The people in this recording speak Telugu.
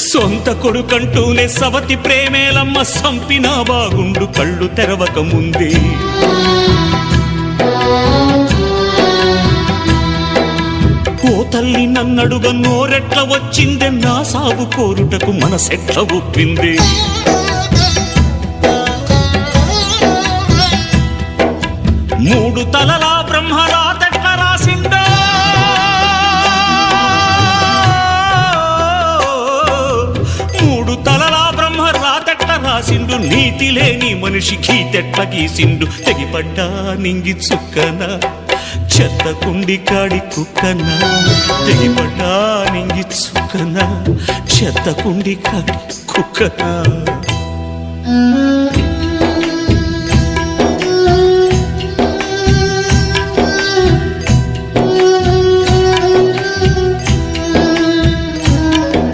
సొంత కొడుకంటూనే సవతి ప్రేమేలమ్మ సంపినా బాగుండు కళ్ళు తెరవక ముందే. ఓ తల్లి నన్నడుగ నోరెట్ల వచ్చిందే, నా సాగు కోరుటకు మనసెట్ల ఒప్పిందే. మూడు తలలా బ్రహ్మరాతెట్ల రాసిందో, మూడు తలలా బ్రహ్మరాతెట్ల రాసిండు, నీతి లేని మనిషి గీతెట్ల గీసిండు. తెగిపడ్డా నింగి చుక్కనా, చెత్త కుండి కాడి కుక్కనా, తెగిపడ్డా నింగి చుక్కనా, చెత్త కుండి కాడి కుక్కనా.